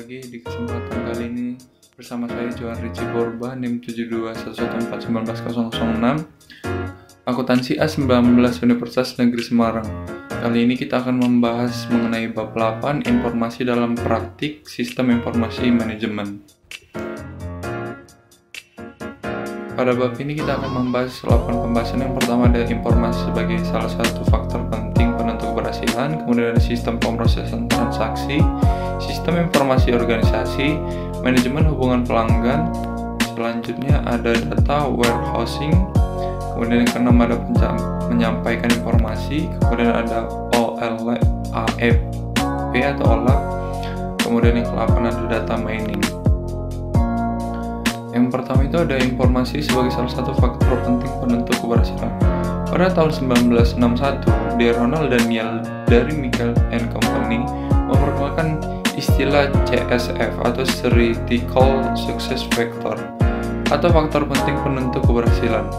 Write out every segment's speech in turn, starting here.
lagi di kesempatan kali ini bersama saya Johan Rici Borba, NIM 7211414119, Akuntansi A19 Universitas Negeri Semarang. Kali ini kita akan membahas mengenai bab 8 informasi dalam praktik sistem informasi manajemen. Pada bab ini kita akan membahas 8 pembahasan. Yang pertama ada informasi sebagai salah satu faktor penting penentu keberhasilan, kemudian ada sistem pemrosesan transaksi, sistem informasi organisasi, manajemen hubungan pelanggan, selanjutnya ada data warehousing, kemudian yang keenam ada menyampaikan informasi, kemudian ada OLAP atau OLAP, kemudian yang ke-8 ada data mining. Yang pertama itu ada informasi sebagai salah satu faktor penting penentu keberhasilan. Pada tahun 1961, D. Ronald Daniel dari Michael & Company memperkenalkan istilah CSF atau Critical Success Factor atau faktor penting penentu keberhasilan.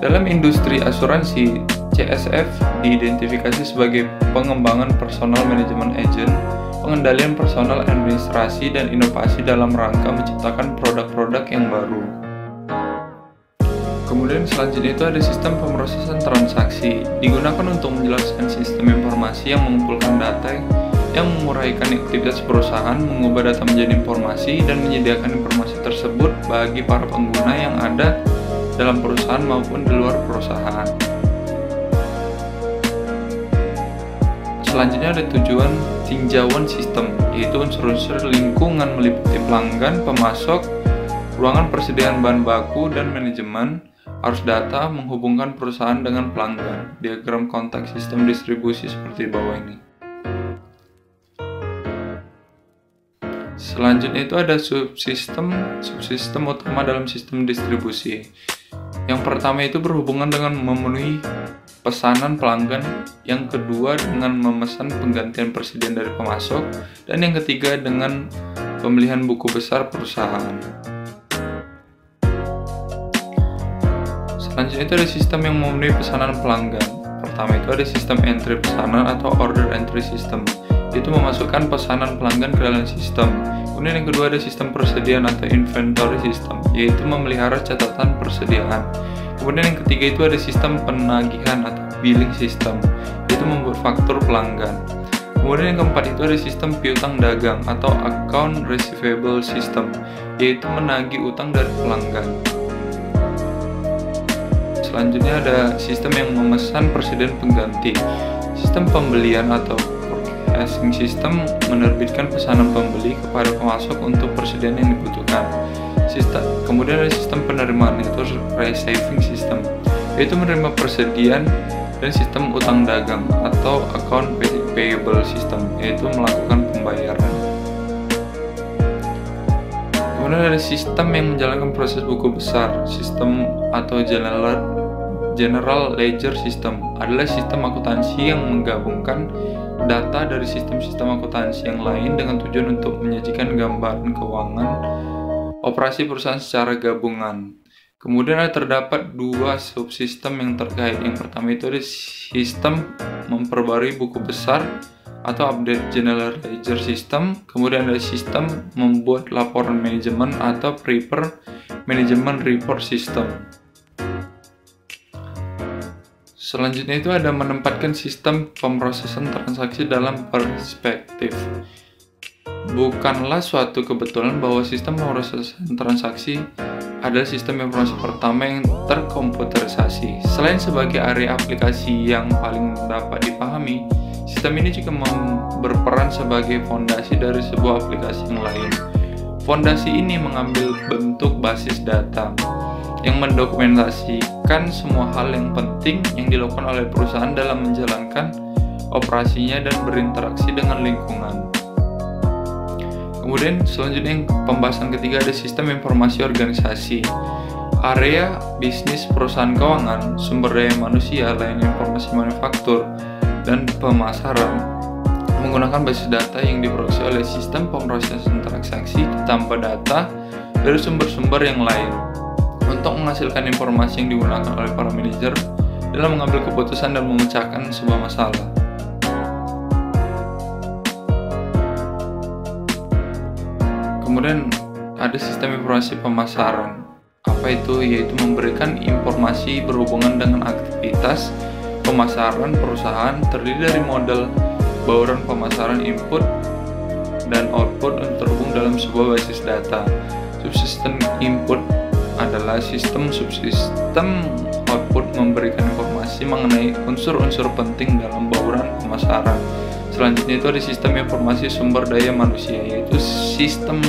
Dalam industri asuransi, CSF diidentifikasi sebagai pengembangan personal management agent, pengendalian personal administrasi, dan inovasi dalam rangka menciptakan produk-produk yang baru. Kemudian selanjutnya itu ada sistem pemrosesan transaksi, digunakan untuk menjelaskan sistem informasi yang mengumpulkan data yang menguraikan aktivitas perusahaan, mengubah data menjadi informasi, dan menyediakan informasi tersebut bagi para pengguna yang ada dalam perusahaan maupun di luar perusahaan. Selanjutnya ada tujuan tinjauan sistem, yaitu unsur-unsur lingkungan meliputi pelanggan, pemasok, ruangan persediaan bahan baku, dan manajemen, arus data, menghubungkan perusahaan dengan pelanggan, diagram kontak sistem distribusi seperti di bawah ini. Selanjutnya itu ada subsistem utama dalam sistem distribusi. Yang pertama itu berhubungan dengan memenuhi pesanan pelanggan, yang kedua dengan memesan penggantian persediaan dari pemasok, dan yang ketiga dengan pemilihan buku besar perusahaan. Selanjutnya itu ada sistem yang memenuhi pesanan pelanggan. Pertama itu ada sistem entry pesanan atau order entry system, itu memasukkan pesanan pelanggan ke dalam sistem. Kemudian yang kedua ada sistem persediaan atau inventory system, yaitu memelihara catatan persediaan. Kemudian yang ketiga itu ada sistem penagihan atau billing system, yaitu membuat faktur pelanggan. Kemudian yang keempat itu ada sistem piutang dagang atau account receivable system, yaitu menagih utang dari pelanggan. Selanjutnya ada sistem yang memesan persediaan pengganti. Sistem pembelian atau purchasing system menerbitkan pesanan pembeli kepada pemasok untuk persediaan yang dibutuhkan. Kemudian ada sistem penerimaan, yaitu receiving system, yaitu menerima persediaan, dan sistem utang dagang atau account payable system, yaitu melakukan pembayaran. Kemudian ada sistem yang menjalankan proses buku besar, sistem atau general ledger system adalah sistem akuntansi yang menggabungkan data dari sistem-sistem akuntansi yang lain dengan tujuan untuk menyajikan gambaran keuangan operasi perusahaan secara gabungan. Kemudian terdapat dua subsistem yang terkait. Yang pertama itu ada sistem memperbarui buku besar atau update general ledger system. Kemudian ada sistem membuat laporan manajemen atau prepare management report system. Selanjutnya itu ada menempatkan sistem pemrosesan transaksi dalam perspektif. Bukanlah suatu kebetulan bahwa sistem pemrosesan transaksi adalah sistem informasi pertama yang terkomputerisasi. Selain sebagai area aplikasi yang paling dapat dipahami, sistem ini juga berperan sebagai fondasi dari sebuah aplikasi yang lain. Fondasi ini mengambil bentuk basis data yang mendokumentasikan semua hal yang penting yang dilakukan oleh perusahaan dalam menjalankan operasinya dan berinteraksi dengan lingkungan. Kemudian selanjutnya pembahasan ketiga ada sistem informasi organisasi. Area bisnis perusahaan keuangan, sumber daya manusia, layanan informasi manufaktur, dan pemasaran menggunakan basis data yang diproduksi oleh sistem pemrosesan transaksi ditambah data dari sumber-sumber yang lain untuk menghasilkan informasi yang digunakan oleh para manajer dalam mengambil keputusan dan memecahkan sebuah masalah. Kemudian ada sistem informasi pemasaran. Apa itu? Yaitu memberikan informasi berhubungan dengan aktivitas pemasaran perusahaan, terdiri dari model bauran pemasaran input dan output yang terhubung dalam sebuah basis data. Subsistem input adalah sistem, subsistem output memberikan informasi mengenai unsur-unsur penting dalam bauran pemasaran. Selanjutnya itu ada sistem informasi sumber daya manusia, yaitu sistem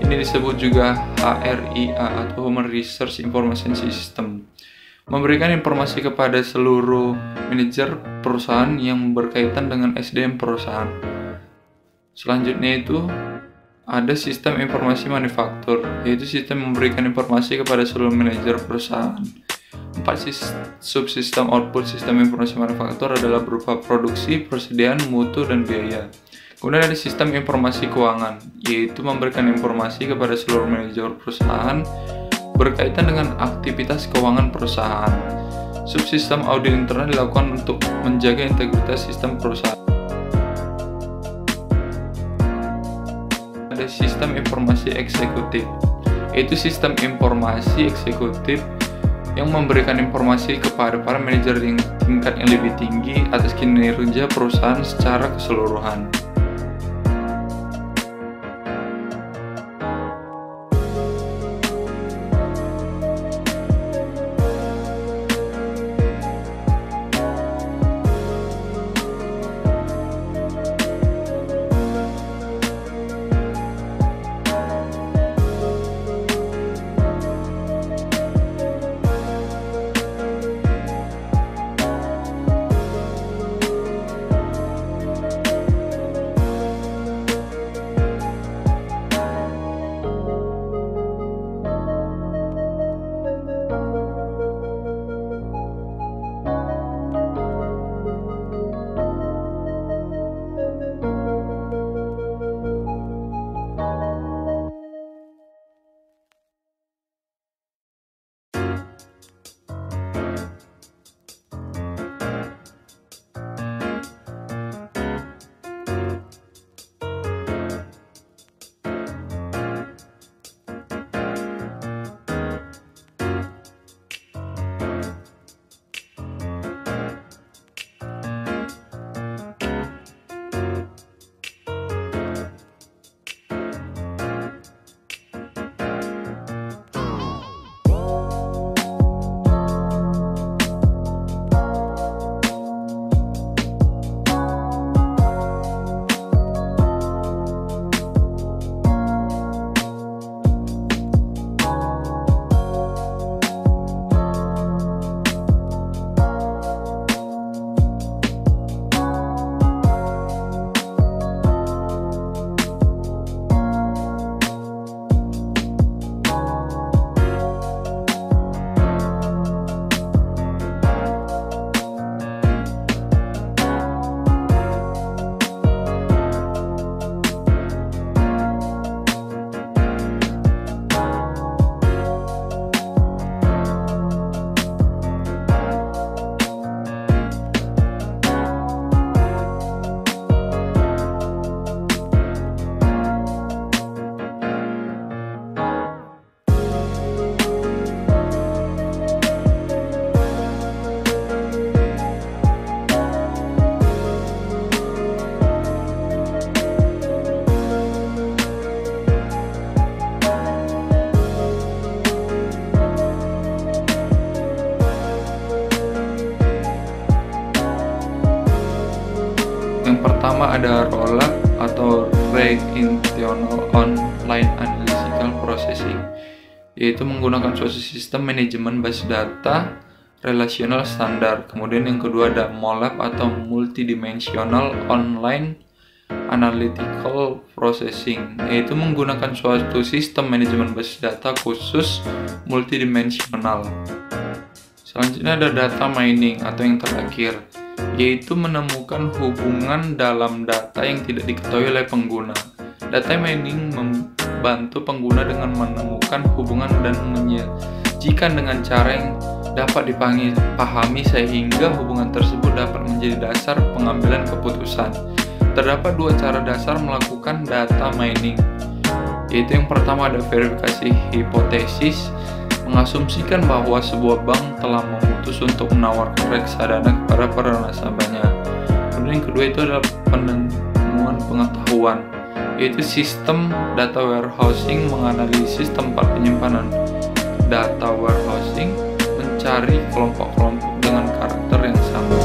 ini disebut juga HRIA atau Human Resource Information System, memberikan informasi kepada seluruh manajer perusahaan yang berkaitan dengan SDM perusahaan. Selanjutnya itu ada sistem informasi manufaktur, yaitu sistem memberikan informasi kepada seluruh manajer perusahaan. 4 subsistem output sistem informasi manufaktur adalah berupa produksi, persediaan, mutu, dan biaya. Kemudian ada sistem informasi keuangan, yaitu memberikan informasi kepada seluruh manajer perusahaan berkaitan dengan aktivitas keuangan perusahaan. Subsistem audit internal dilakukan untuk menjaga integritas sistem perusahaan. Ada sistem informasi eksekutif, yaitu sistem informasi eksekutif yang memberikan informasi kepada para manajer yang tingkat yang lebih tinggi atas kinerja perusahaan secara keseluruhan. Yang pertama ada ROLAP atau Relational Online Analytical Processing, yaitu menggunakan suatu sistem manajemen basis data relasional standar. Kemudian yang kedua ada MOLAP atau Multidimensional Online Analytical Processing, yaitu menggunakan suatu sistem manajemen basis data khusus multidimensional. Selanjutnya ada data mining atau yang terakhir, yaitu menemukan hubungan dalam data yang tidak diketahui oleh pengguna. Data mining membantu pengguna dengan menemukan hubungan dan menyajikan dengan cara yang dapat dipahami sehingga hubungan tersebut dapat menjadi dasar pengambilan keputusan. Terdapat dua cara dasar melakukan data mining. Yaitu yang pertama ada verifikasi hipotesis, mengasumsikan bahwa sebuah bank telah memutus untuk menawarkan reksadana kepada para nasabahnya. Kemudian yang kedua itu adalah penemuan pengetahuan, yaitu sistem data warehousing menganalisis tempat penyimpanan data warehousing, mencari kelompok-kelompok dengan karakter yang sama.